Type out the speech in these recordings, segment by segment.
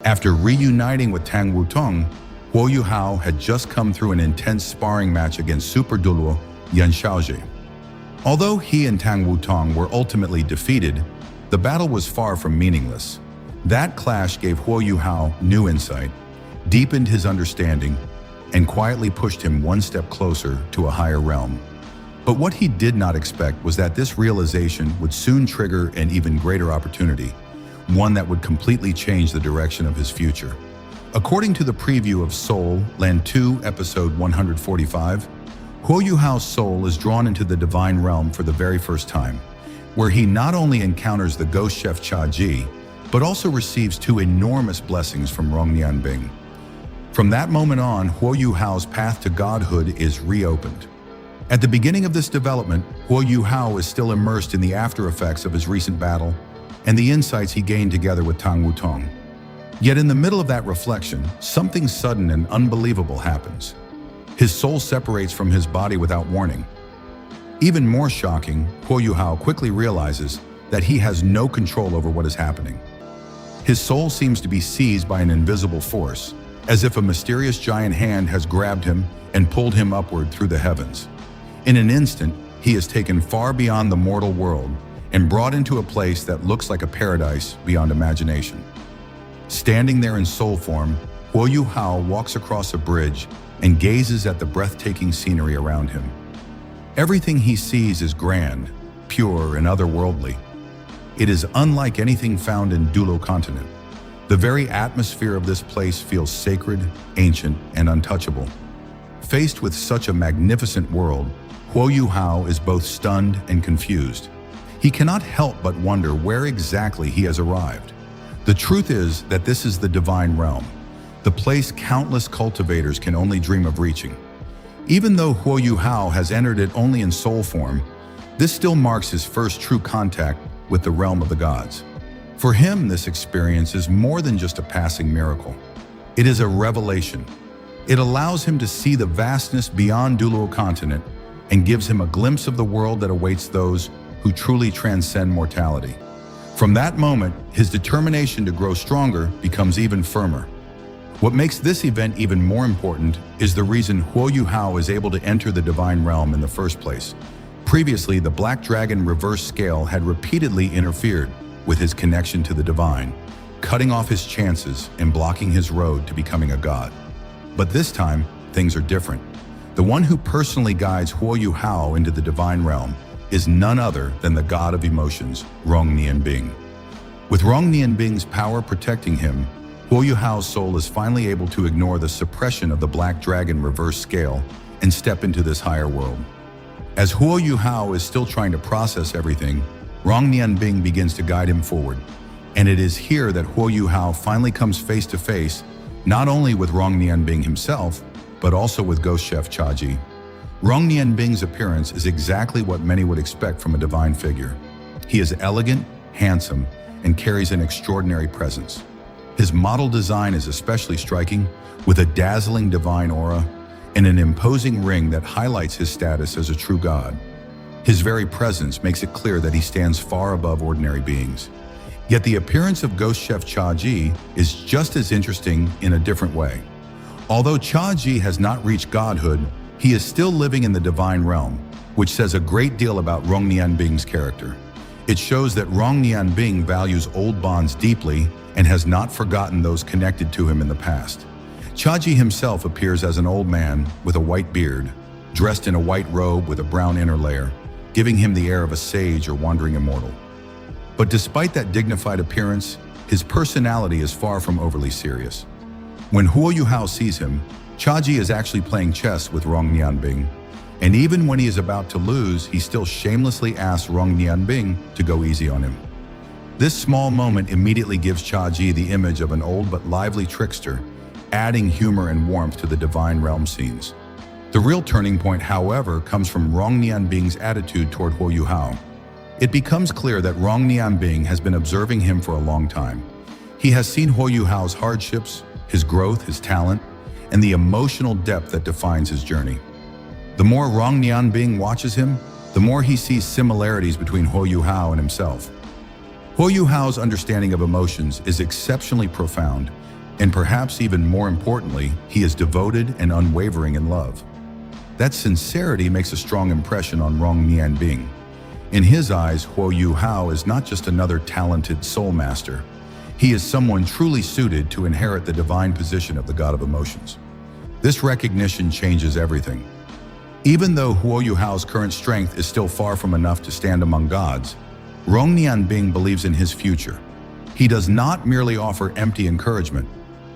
After reuniting with Tang Wutong, Huo Yuhao had just come through an intense sparring match against Super Douluo Yanshaoji. Although he and Tang Wutong were ultimately defeated, the battle was far from meaningless. That clash gave Huo Yuhao new insight, deepened his understanding, and quietly pushed him one step closer to a higher realm. But what he did not expect was that this realization would soon trigger an even greater opportunity, one that would completely change the direction of his future. According to the preview of Soul Land 2, episode 145, Huo Yuhao's soul is drawn into the divine realm for the very first time, where he not only encounters the ghost chef Cha Ji, but also receives two enormous blessings from Rong Nianbing. From that moment on, Huo Yuhao's path to godhood is reopened. At the beginning of this development, Huo Yuhao is still immersed in the after effects of his recent battle and the insights he gained together with Tang Wutong. Yet in the middle of that reflection, something sudden and unbelievable happens. His soul separates from his body without warning. Even more shocking, Huo Yuhao quickly realizes that he has no control over what is happening. His soul seems to be seized by an invisible force, as if a mysterious giant hand has grabbed him and pulled him upward through the heavens. In an instant, he is taken far beyond the mortal world and brought into a place that looks like a paradise beyond imagination. Standing there in soul form, Huo Yuhao walks across a bridge and gazes at the breathtaking scenery around him. Everything he sees is grand, pure, and otherworldly. It is unlike anything found in Douluo Continent. The very atmosphere of this place feels sacred, ancient, and untouchable. Faced with such a magnificent world, Huo Yuhao is both stunned and confused. He cannot help but wonder where exactly he has arrived. The truth is that this is the divine realm, the place countless cultivators can only dream of reaching. Even though Huo Yuhao has entered it only in soul form, this still marks his first true contact with the realm of the gods. For him, this experience is more than just a passing miracle. It is a revelation. It allows him to see the vastness beyond Douluo Continent and gives him a glimpse of the world that awaits those who truly transcend mortality. From that moment, his determination to grow stronger becomes even firmer. What makes this event even more important is the reason Huo Yuhao is able to enter the divine realm in the first place. Previously, the Black Dragon reverse scale had repeatedly interfered with his connection to the divine, cutting off his chances and blocking his road to becoming a god. But this time, things are different. The one who personally guides Huo Yuhao into the divine realm is none other than the god of emotions, Rong Nianbing. With Rong Nianbing's power protecting him, Huo Yuhao's soul is finally able to ignore the suppression of the Black Dragon reverse scale and step into this higher world. As Huo Yuhao is still trying to process everything, Rong Nianbing begins to guide him forward. And it is here that Huo Yuhao finally comes face to face, not only with Rong Nianbing himself, but also with Ghost Chef Cha Ji. Rong Nianbing's appearance is exactly what many would expect from a divine figure. He is elegant, handsome, and carries an extraordinary presence. His model design is especially striking, with a dazzling divine aura and an imposing ring that highlights his status as a true god. His very presence makes it clear that he stands far above ordinary beings. Yet the appearance of Ghost Chef Cha Ji is just as interesting in a different way. Although Cha Ji has not reached godhood, he is still living in the divine realm, which says a great deal about Rong Nianbing's character. It shows that Rong Nianbing values old bonds deeply and has not forgotten those connected to him in the past. Cha Ji himself appears as an old man with a white beard, dressed in a white robe with a brown inner layer, giving him the air of a sage or wandering immortal. But despite that dignified appearance, his personality is far from overly serious. When Huo Yuhao sees him, Cha Ji is actually playing chess with Rong Nianbing, and even when he is about to lose, he still shamelessly asks Rong Nianbing to go easy on him. This small moment immediately gives Cha Ji the image of an old but lively trickster, adding humor and warmth to the divine realm scenes. The real turning point, however, comes from Rong Nianbing's attitude toward Huo Yuhao. It becomes clear that Rong Nianbing has been observing him for a long time. He has seen Huo Yuhao's hardships, his growth, his talent, and the emotional depth that defines his journey. The more Rong Nianbing watches him, the more he sees similarities between Huo Yuhao and himself. Huo Yuhao's understanding of emotions is exceptionally profound, And perhaps even more importantly, he is devoted and unwavering in love. That sincerity makes a strong impression on Rong Nianbing. In his eyes, Huo Yuhao is not just another talented soul master. He is someone truly suited to inherit the divine position of the god of emotions. This recognition changes everything. Even though Huo Yuhao's current strength is still far from enough to stand among gods, Rong Nianbing believes in his future. He does not merely offer empty encouragement.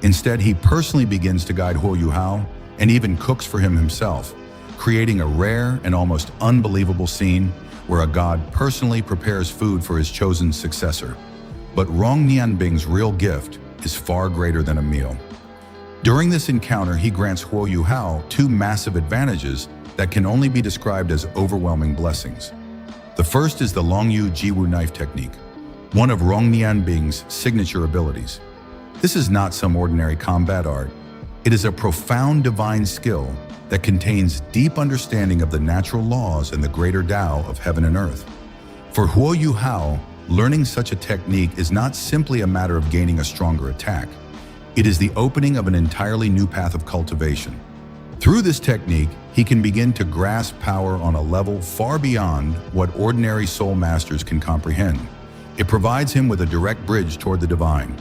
Instead, he personally begins to guide Huo Yuhao and even cooks for him himself, creating a rare and almost unbelievable scene where a god personally prepares food for his chosen successor. But Rong Nianbing's real gift is far greater than a meal. During this encounter, he grants Huo Yuhao two massive advantages that can only be described as overwhelming blessings. The first is the Longyu Jiwu knife technique, one of Rong Nianbing's signature abilities. This is not some ordinary combat art. It is a profound divine skill that contains deep understanding of the natural laws and the greater Tao of heaven and earth. For Huo Yuhao, learning such a technique is not simply a matter of gaining a stronger attack. It is the opening of an entirely new path of cultivation. Through this technique, he can begin to grasp power on a level far beyond what ordinary soul masters can comprehend. It provides him with a direct bridge toward the divine.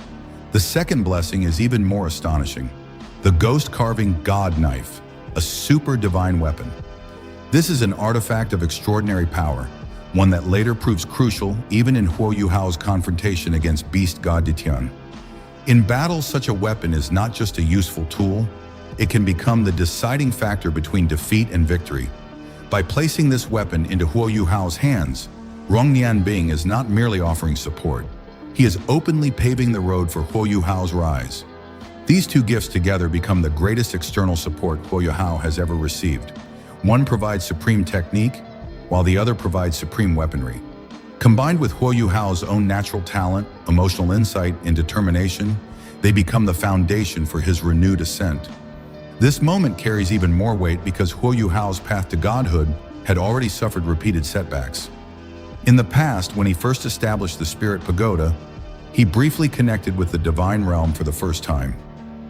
The second blessing is even more astonishing. The ghost-carving God knife, a super divine weapon. This is an artifact of extraordinary power, one that later proves crucial even in Huo Yuhao's confrontation against beast god Ditian. In battle, such a weapon is not just a useful tool, it can become the deciding factor between defeat and victory. By placing this weapon into Huo Yuhao's hands, Rong Nianbing is not merely offering support. He is openly paving the road for Huo Yuhao's rise. These two gifts together become the greatest external support Huo Yuhao has ever received. One provides supreme technique, while the other provides supreme weaponry. Combined with Huo Yuhao's own natural talent, emotional insight, and determination, they become the foundation for his renewed ascent. This moment carries even more weight because Huo Yuhao's path to godhood had already suffered repeated setbacks. In the past, when he first established the Spirit Pagoda, he briefly connected with the divine realm for the first time.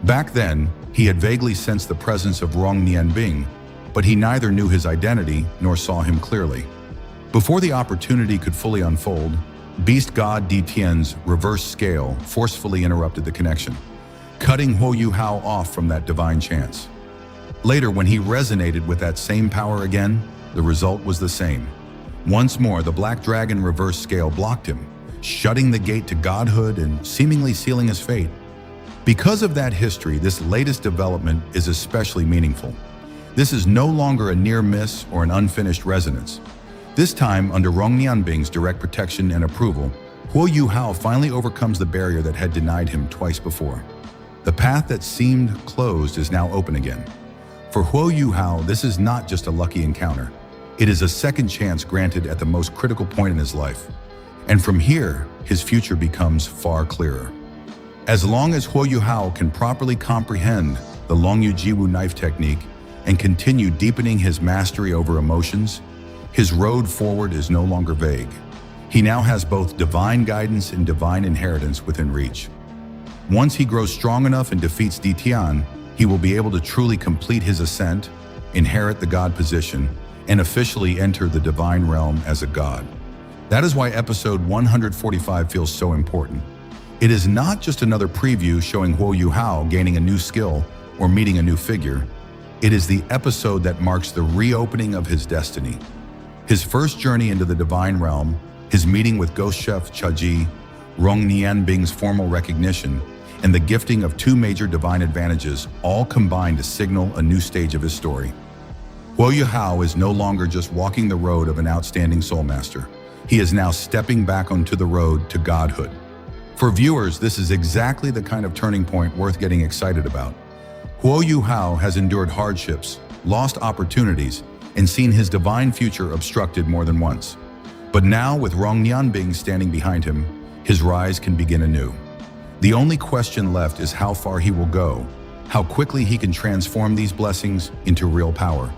Back then, he had vaguely sensed the presence of Rong Nianbing, but he neither knew his identity nor saw him clearly. Before the opportunity could fully unfold, Beast God Ditian's reverse scale forcefully interrupted the connection, cutting Huo Yuhao off from that divine chance. Later, when he resonated with that same power again, the result was the same. Once more, the Black Dragon reverse scale blocked him, shutting the gate to godhood and seemingly sealing his fate. Because of that history, this latest development is especially meaningful. This is no longer a near miss or an unfinished resonance. This time, under Rong Nianbing's direct protection and approval, Huo Yuhao finally overcomes the barrier that had denied him twice before. The path that seemed closed is now open again. For Huo Yuhao, this is not just a lucky encounter. It is a second chance granted at the most critical point in his life. And from here, his future becomes far clearer. As long as Huo Yuhao can properly comprehend the Longyu Jiwu knife technique and continue deepening his mastery over emotions, his road forward is no longer vague. He now has both divine guidance and divine inheritance within reach. Once he grows strong enough and defeats Ditian, he will be able to truly complete his ascent, inherit the god position, and officially enter the divine realm as a god. That is why episode 145 feels so important. It is not just another preview showing Huo Yuhao gaining a new skill or meeting a new figure. It is the episode that marks the reopening of his destiny. His first journey into the divine realm, his meeting with Ghost Chef Chaji, Rong Nianbing's formal recognition, and the gifting of two major divine advantages all combine to signal a new stage of his story. Huo Yuhao is no longer just walking the road of an outstanding soul master. He is now stepping back onto the road to godhood. For viewers, this is exactly the kind of turning point worth getting excited about. Huo Yuhao has endured hardships, lost opportunities, and seen his divine future obstructed more than once. But now, with Rong Nianbing standing behind him, his rise can begin anew. The only question left is how far he will go, how quickly he can transform these blessings into real power,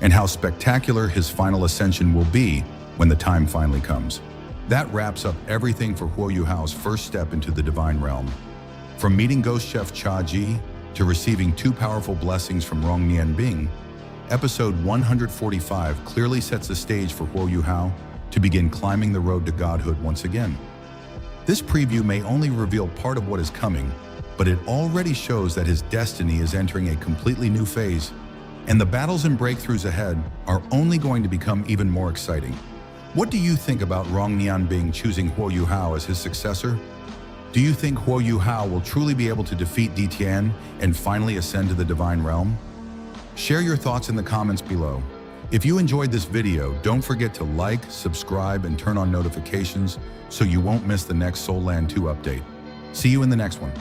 and how spectacular his final ascension will be when the time finally comes. That wraps up everything for Huo Yuhao's first step into the divine realm. From meeting Ghost Chef Cha Ji to receiving two powerful blessings from Rong Nianbing, episode 145 clearly sets the stage for Huo Yuhao to begin climbing the road to godhood once again. This preview may only reveal part of what is coming, but it already shows that his destiny is entering a completely new phase, and the battles and breakthroughs ahead are only going to become even more exciting. What do you think about Rong Nianbing choosing Huo Yuhao as his successor? Do you think Huo Yuhao will truly be able to defeat Di Tian and finally ascend to the divine realm? Share your thoughts in the comments below. If you enjoyed this video, don't forget to like, subscribe, and turn on notifications so you won't miss the next Soul Land 2 update. See you in the next one.